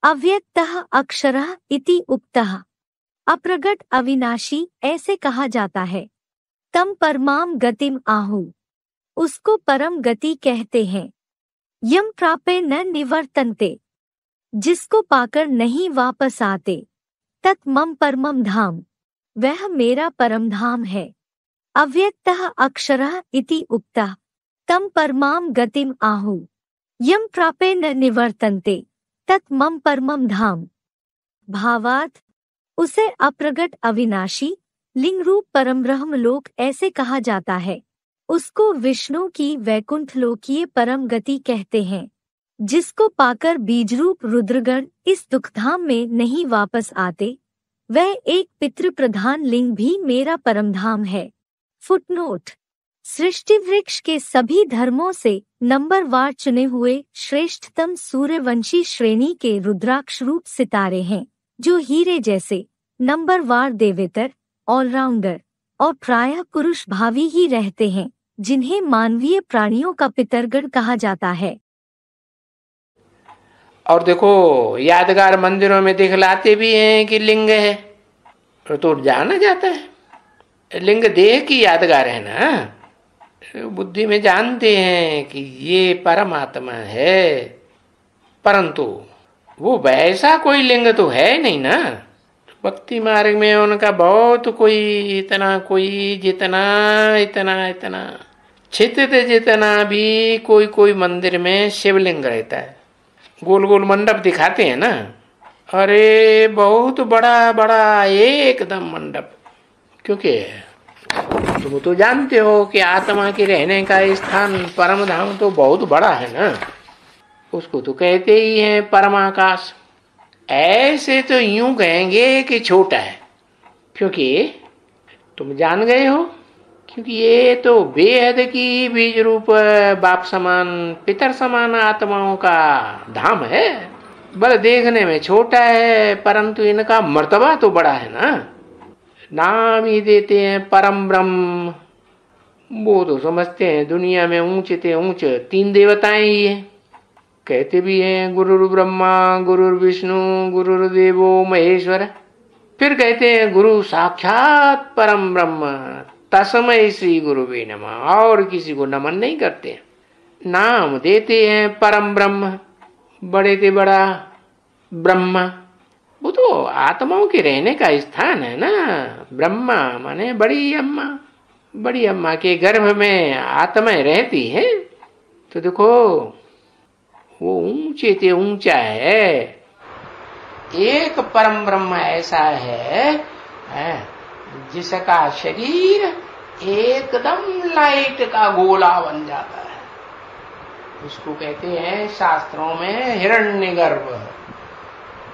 अव्यक्तः अक्षरः इति उक्तः। अप्रगट अविनाशी ऐसे कहा जाता है। तम परमाम गतिम आहु, उसको परम गति कहते हैं। यम प्रापे न निवर्तन्ते, जिसको पाकर नहीं वापस आते। तत् मम परमम धाम, वह मेरा परम धाम है। अव्यक्तः अक्षरः इति उक्तः। तम परमाम गतिम आहु, यम प्रापे न निवर्तन्ते, तत् मम परमम धाम। भावार्थ, उसे अप्रगट अविनाशी लिंग रूप परम ब्रह्म लोक ऐसे कहा जाता है। उसको विष्णु की वैकुंठ लोकीय परम गति कहते हैं। जिसको पाकर बीजरूप रुद्रगण इस दुखधाम में नहीं वापस आते, वह एक पितृ प्रधान लिंग भी मेरा परमधाम है। फुटनोट: सृष्टि वृक्ष के सभी धर्मों से नंबरवार चुने हुए श्रेष्ठतम सूर्यवंशी श्रेणी के रुद्राक्ष रूप सितारे हैं, जो हीरे जैसे नंबरवार देवेतर, ऑलराउंडर और प्रायः पुरुष भावी ही रहते हैं, जिन्हें मानवीय प्राणियों का पितरगण कहा जाता है। और देखो, यादगार मंदिरों में दिखलाते भी हैं कि लिंग है, तो जाना जाता है। लिंग देह की यादगार है ना, बुद्धि में जानते हैं कि ये परमात्मा है, परंतु वो वैसा कोई लिंग तो है नहीं ना। भक्ति मार्ग में उनका बहुत कोई इतना, कोई जितना इतना इतना छितित जितना भी कोई मंदिर में शिवलिंग रहता है। गोल गोल मंडप दिखाते हैं ना, अरे बहुत बड़ा बड़ा एकदम मंडप, क्योंकि तुम तो जानते हो कि आत्मा के रहने का स्थान परम धाम तो बहुत बड़ा है ना, उसको तो कहते ही हैं परमाकाश। ऐसे तो यूं कहेंगे कि छोटा है, क्योंकि तुम जान गए हो, क्योंकि ये तो बेहद की बीज रूप बाप समान पितर समान आत्माओं का धाम है। बल देखने में छोटा है, परंतु इनका मर्तबा तो बड़ा है ना। नाम ही देते हैं परम ब्रह्म। वो तो समझते हैं दुनिया में ऊंचे ते ऊंच 3 देवताएं ही हैं। कहते भी हैं गुरुर् ब्रह्मा गुरुर् विष्णु गुरुर्देवो महेश्वर। फिर कहते हैं गुरु साक्षात परम ब्रह्म तस्मै श्री गुरुवे नमः, और किसी को नमन नहीं करते। नाम देते हैं परम ब्रह्म, बड़े से बड़ा ब्रह्मा। वो तो आत्माओं के रहने का स्थान है ना। ब्रह्मा माने बड़ी अम्मा, बड़ी अम्मा के गर्भ में आत्माएं रहती हैं। तो देखो, वो ऊंचे से ऊंचा है। एक परम ब्रह्म ऐसा है जिसका शरीर एकदम लाइट का गोला बन जाता है। उसको कहते हैं शास्त्रों में हिरण्यगर्भ।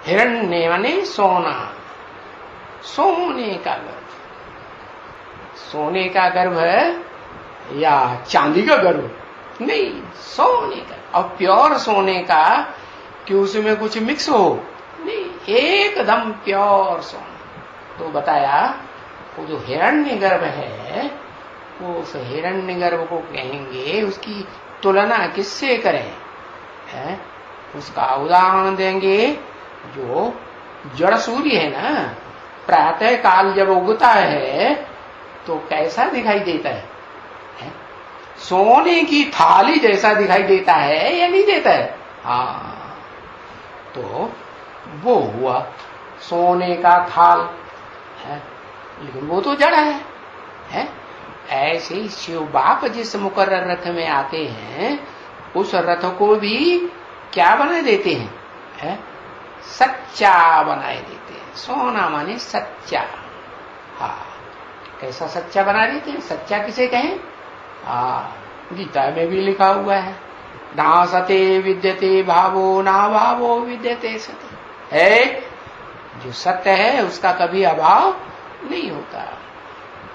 हिरण्य माने सोना, सोने का गर्भ। सोने का गर्भ है या चांदी का गर्भ? नहीं, सोने का। और प्योर सोने का कि उसमें कुछ मिक्स हो? नहीं, एकदम प्योर सोना। तो बताया वो जो हिरण्यगर्भ है, वो उस हिरण्यगर्भ को कहेंगे, उसकी तुलना किससे करें? उसका उदाहरण देंगे, जो जड़ सूर्य है ना, प्रातः काल जब उगता है तो कैसा दिखाई देता है? सोने की थाली जैसा दिखाई देता है या नहीं देता है? हाँ, तो वो हुआ सोने का थाल है, लेकिन वो तो जड़ है? ऐसे ही शिव बाप जिस मुकर्रर रथ में आते हैं, उस रथ को भी क्या बना देते हैं? सच्चा बनाए देते हैं। सोना माने सच्चा। हाँ, कैसा सच्चा बना देते हैं? सच्चा किसे कहें? गीता में भी लिखा हुआ है, ना सते विद्यते भावो ना भावो विद्यते सते। है जो सत्य है उसका कभी अभाव नहीं होता।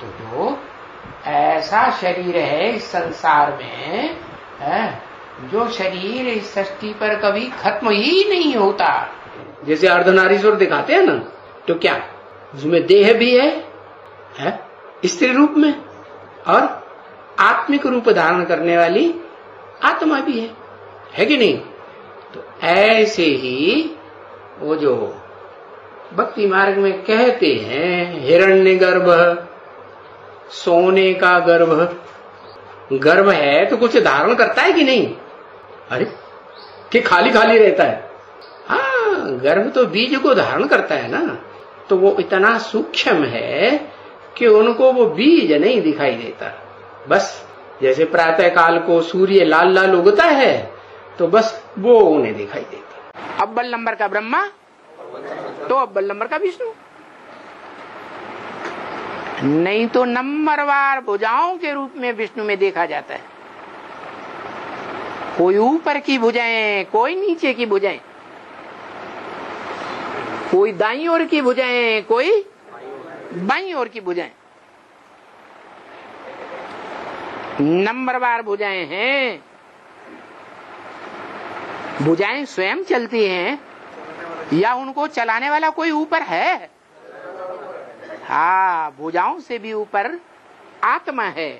तो जो ऐसा शरीर है इस संसार में जो शरीर इस सृष्टि पर कभी खत्म ही नहीं होता। जैसे अर्धनारीश्वर दिखाते हैं ना, तो क्या उसमें देह भी है स्त्री रूप में, और आत्मिक रूप धारण करने वाली आत्मा भी है कि नहीं? तो ऐसे ही वो जो भक्ति मार्ग में कहते हैं हिरण्यगर्भ, सोने का गर्भ। गर्भ है तो कुछ धारण करता है कि नहीं? अरे कि खाली खाली रहता है? हाँ, गर्भ तो बीज को धारण करता है ना। तो वो इतना सूक्ष्म है कि उनको वो बीज नहीं दिखाई देता। बस जैसे प्रातः काल को सूर्य लाल लाल उगता है तो बस वो उन्हें दिखाई देता। अव्वल नंबर का ब्रह्मा तो अव्वल नंबर का विष्णु, नहीं तो नंबरवार भुजाओं के रूप में विष्णु में देखा जाता है। कोई ऊपर की भुजाएं, कोई नीचे की भुजाएं, कोई दाईं ओर की भुजाएं, कोई बाईं ओर की भुजाएं, नंबरवार भुजाएं हैं। भुजाएं स्वयं चलती हैं या उनको चलाने वाला कोई ऊपर है? हाँ, भुजाओं से भी ऊपर आत्मा है।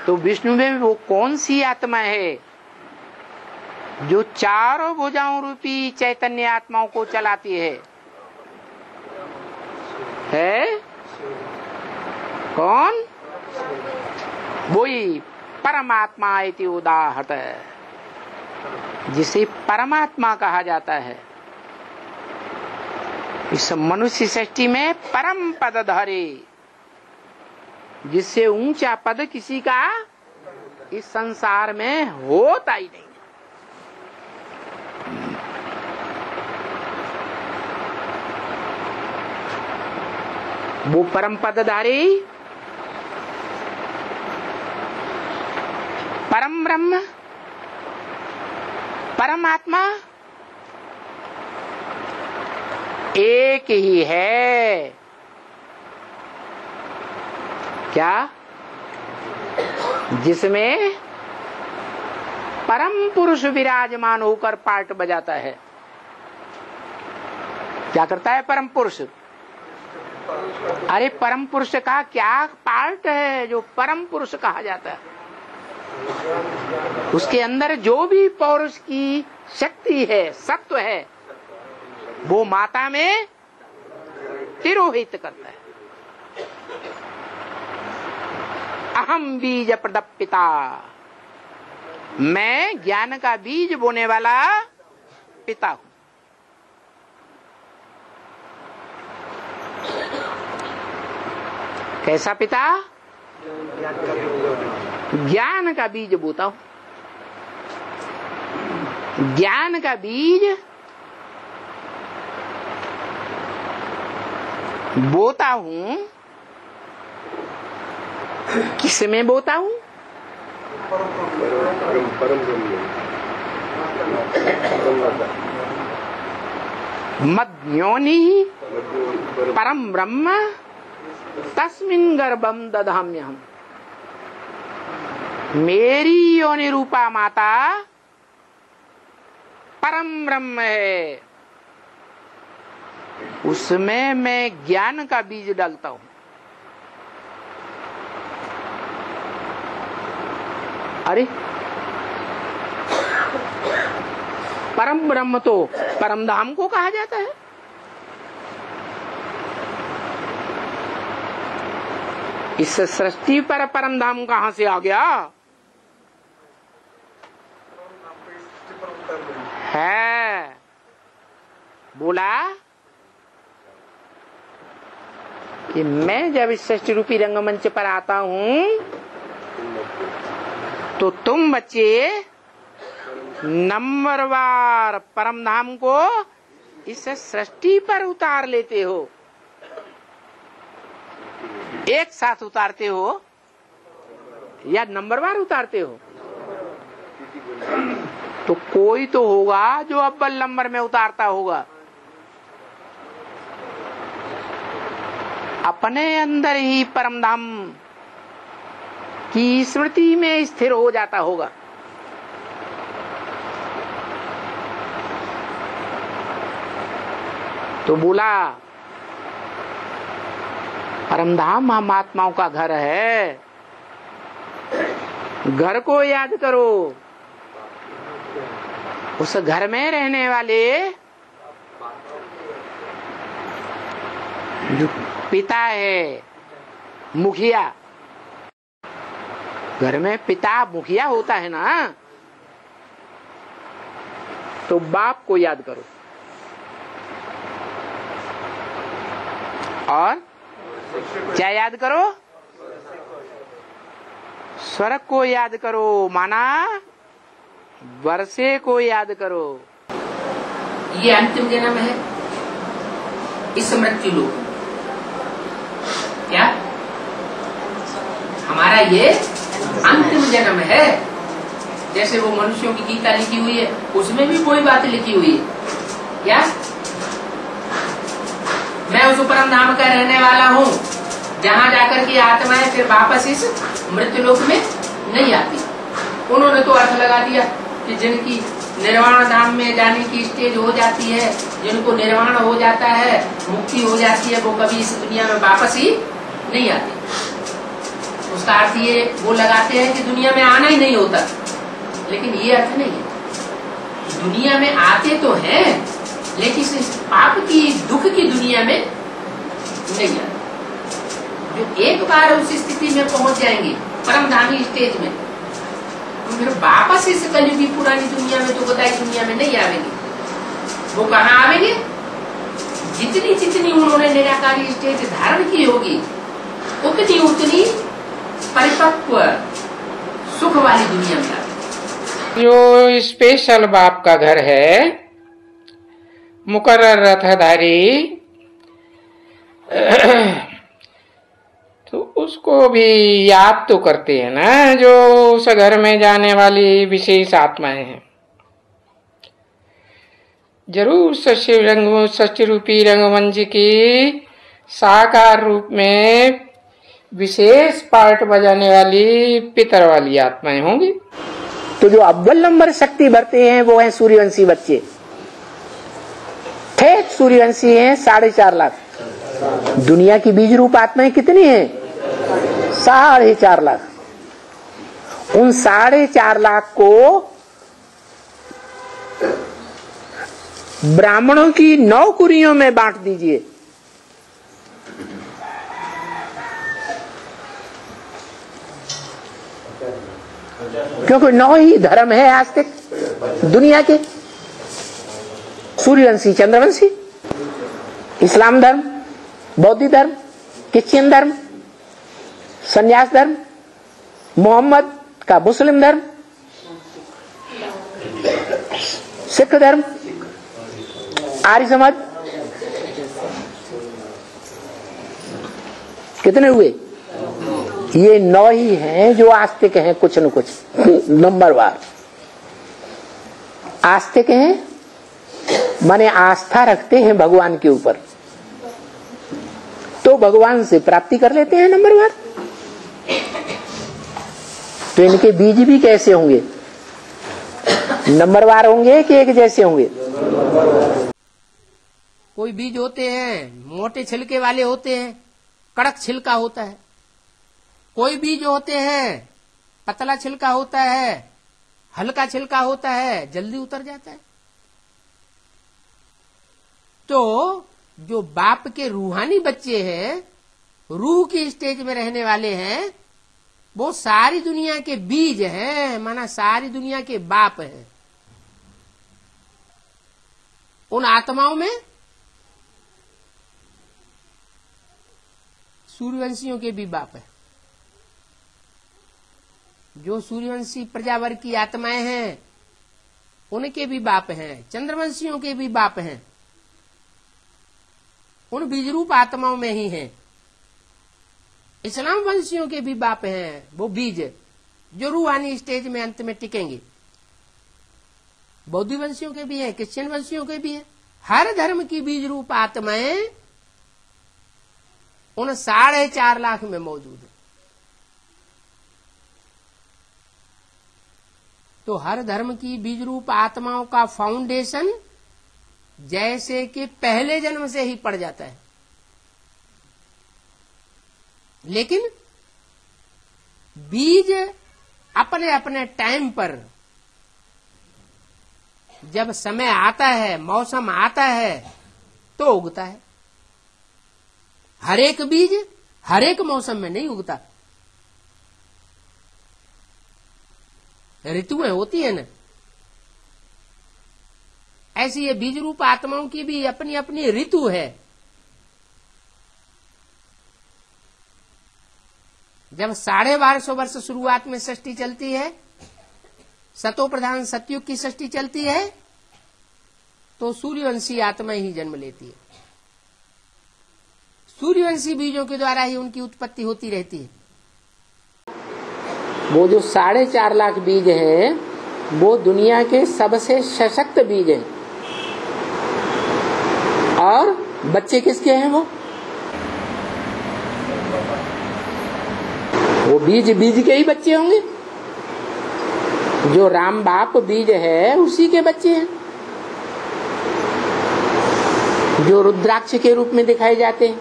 तो विष्णु में वो कौन सी आत्मा है जो चारों भुजाओं रूपी चैतन्य आत्माओं को चलाती है? कौन? वही परमात्मा इति उदाहृत, जिसे परमात्मा कहा जाता है। इस मनुष्य सृष्टि में परम पदधारी, जिससे ऊंचा पद किसी का इस संसार में होता ही नहीं। वो परम पदधारी, परम ब्रह्म, परमात्मा एक ही है। क्या? जिसमें परम पुरुष विराजमान होकर पार्ट बजाता है। क्या करता है परम पुरुष? अरे परम पुरुष का क्या पार्ट है जो परम पुरुष कहा जाता है? उसके अंदर जो भी पौरुष की शक्ति है, सत्व है, वो माता में तिरोहित करता है। अहम बीज प्रदपिता, मैं ज्ञान का बीज बोने वाला पिता हूं। कैसा पिता? ज्ञान का बीज बोता हूं। ज्ञान का बीज बोता हूं। किसमें बोता हूं? मद्योनि परम ब्रह्म तस्मिन् गर्भम दधाम्यहम्। मेरी योनि रूपा माता परम ब्रह्म है, उसमें मैं ज्ञान का बीज डालता हूं। अरे परम ब्रह्म तो परम धाम को कहा जाता है। इस सृष्टि पर परम धाम कहां से आ गया? है बोला कि मैं जब इस सृष्टि रूपी रंगमंच पर आता हूं तो तुम बच्चे नंबरवार परम धाम को इस सृष्टि पर उतार लेते हो, एक साथ उतारते हो या नंबरवार उतारते हो? तो कोई तो होगा जो अव्वल नंबर में उतारता होगा, अपने अंदर ही परम धाम की स्मृति में स्थिर हो जाता होगा। तो बोला परमधाम हम आत्माओं का घर है, घर को याद करो। उस घर में रहने वाले जो पिता है, मुखिया, घर में पिता मुखिया होता है ना, तो बाप को याद करो और क्या याद करो? स्वर्ग को याद करो, माना वर्षे को याद करो। ये अंतिम जन्म है इस मृत्यु लोक। क्या हमारा ये अंतिम जन्म है? जैसे वो मनुष्यों की गीता लिखी हुई है, उसमें भी कोई बात लिखी हुई है क्या? मैं उस परम धाम का रहने वाला हूँ जहाँ जाकर के आत्माएं फिर वापस इस मृत्यु लोक में नहीं आती। उन्होंने तो अर्थ लगा दिया कि जिनकी निर्वाण धाम में जाने की स्टेज हो जाती है, जिनको निर्वाण हो जाता है, मुक्ति हो जाती है, वो कभी इस दुनिया में वापस ही नहीं आते। उसका अर्थ ये वो लगाते हैं कि दुनिया में आना ही नहीं होता, लेकिन ये अर्थ नहीं है। दुनिया में आते तो हैं, लेकिन इस पाप की दुख की दुनिया में नहीं आते। जो एक बार उस स्थिति में पहुंच जाएंगे परमधामी स्टेज में, तो फिर वापस इस कलयुगी पुरानी दुनिया में, दुखदायी दुनिया में नहीं आवेंगे। वो कहाँ आवेंगे? जितनी जितनी उन्होंने निराकारी स्टेज धारण की होगी, उतनी उतनी परिपक्व सुख वाली दुनिया में आवेंगे। जो स्पेशल बाप का घर है, मुकर्रर रथधारी, तो उसको भी याद तो करते हैं ना, जो उस घर में जाने वाली विशेष आत्माएं हैं। जरूर षष्ठी रूपी रंगमंच की साकार रूप में विशेष पार्ट बजाने वाली पितर वाली आत्माएं होंगी। तो जो अव्वल नंबर शक्ति भरते हैं वो हैं सूर्यवंशी बच्चे। ठेठ सूर्यवंशी हैं 4.5 लाख। दुनिया की बीज रूप आत्माएं कितनी हैं? 4.5 लाख। उन 4.5 लाख को ब्राह्मणों की 9 कुरियों में बांट दीजिए। क्योंकि 9 ही धर्म है आज तक दुनिया के, सूर्यवंशी, चंद्रवंशी, इस्लाम धर्म, बौद्ध धर्म, क्रिश्चियन धर्म, संन्यास धर्म, मोहम्मद का मुस्लिम धर्म, सिख धर्म, आर्य समाज। कितने हुए? ये 9 ही हैं जो आस्तिक हैं, कुछ न कुछ नंबरवार आस्तिक हैं, माने आस्था रखते हैं भगवान के ऊपर, तो भगवान से प्राप्ति कर लेते हैं नंबरवार। तो इनके बीज भी कैसे होंगे? नंबरवार होंगे कि एक जैसे होंगे? कोई बीज होते हैं मोटे छिलके वाले होते हैं, कड़क छिलका होता है। कोई बीज होते हैं पतला छिलका होता है, हल्का छिलका होता है, जल्दी उतर जाता है। तो जो बाप के रूहानी बच्चे हैं, रूह की स्टेज में रहने वाले हैं, वो सारी दुनिया के बीज हैं, माना सारी दुनिया के बाप हैं। उन आत्माओं में सूर्यवंशियों के भी बाप है। जो सूर्यवंशी प्रजावर्ग की आत्माएं हैं उनके भी बाप हैं, चंद्रवंशियों के भी बाप हैं। उन बीजरूप आत्माओं में ही हैं। इस्लाम वंशियों के भी बाप हैं, वो बीज जो रूहानी स्टेज में अंत में टिकेंगे। बौद्ध वंशियों के भी हैं, क्रिश्चियन वंशियों के भी हैं। हर धर्म की बीज रूप आत्माएं उन 4.5 लाख में मौजूद है। तो हर धर्म की बीज रूप आत्माओं का फाउंडेशन जैसे कि पहले जन्म से ही पड़ जाता है, लेकिन बीज अपने अपने टाइम पर, जब समय आता है, मौसम आता है, तो उगता है। हर एक बीज हर एक मौसम में नहीं उगता, ऋतुएं होती है ना, ऐसी ये बीज रूप आत्माओं की भी अपनी अपनी ऋतु है। जब 1250 वर्ष शुरुआत में सृष्टि चलती है, सतो प्रधान सतयुग की सृष्टि चलती है, तो सूर्यवंशी आत्मा ही जन्म लेती है। सूर्यवंशी बीजों के द्वारा ही उनकी उत्पत्ति होती रहती है। वो जो 4.5 लाख बीज हैं वो दुनिया के सबसे सशक्त बीज हैं। और बच्चे किसके हैं? वो बीज के ही बच्चे होंगे। जो राम बाप बीज है उसी के बच्चे हैं, जो रुद्राक्ष के रूप में दिखाए जाते हैं।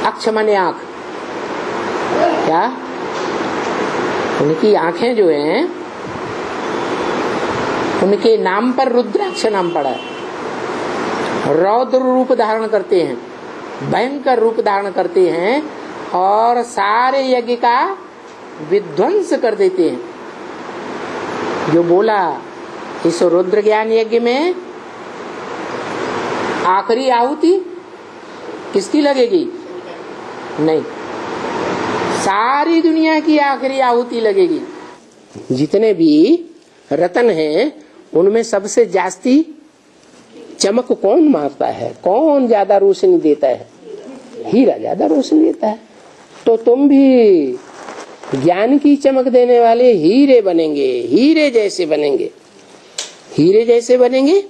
अक्ष माने आंख, क्या उनकी आंखें जो हैं उनके नाम पर रुद्राक्ष नाम पड़ा है। रौद्र रूप धारण करते हैं, भयंकर रूप धारण करते हैं और सारे यज्ञ का विध्वंस कर देते हैं। जो बोला इस रुद्र ज्ञान यज्ञ में आखिरी आहुति किसकी लगेगी? नहीं, सारी दुनिया की आखिरी आहुति लगेगी। जितने भी रत्न हैं उनमें सबसे जास्ती चमक कौन मारता है, कौन ज्यादा रोशनी देता है? हीरा ज्यादा रोशनी देता है। तो तुम भी ज्ञान की चमक देने वाले हीरे बनेंगे, हीरे जैसे बनेंगे। हीरे जैसे बनेंगे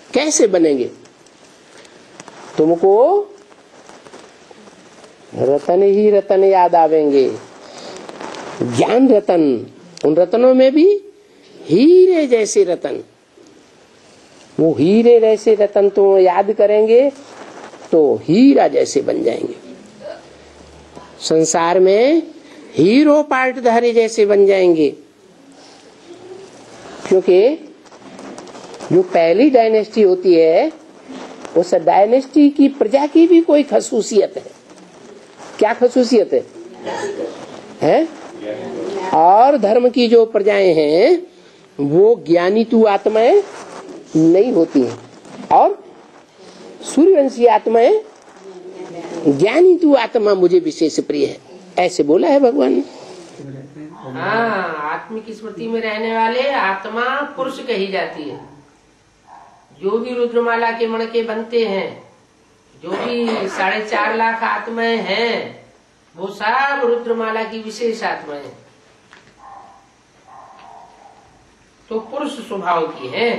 कैसे बनेंगे? तुमको रतन ही रतन याद आवेंगे, ज्ञान रतन। उन रतनों में भी हीरे जैसे रतन, वो हीरे जैसे रतन तुम याद करेंगे तो हीरा जैसे बन जाएंगे। संसार में हीरो पार्टधारी जैसे बन जाएंगे। क्योंकि जो पहली डायनेस्टी होती है उस डायनेस्टी की प्रजा की भी कोई खसूसियत है। क्या खसूसियत है? और धर्म की जो प्रजाएं हैं वो ज्ञानी तु आत्माएं नहीं होती हैं, और सूर्यवंशी आत्माएं ज्ञानी तु आत्मा मुझे विशेष प्रिय है, ऐसे बोला है भगवान ने। हाँ, आत्मिक स्मृति में रहने वाले आत्मा पुरुष कही जाती है। जो भी रुद्रमाला के मणके बनते हैं, जो भी 4.5 लाख आत्माएं हैं, वो सब रुद्रमाला की विशेष आत्माएं हैं, तो पुरुष स्वभाव की हैं।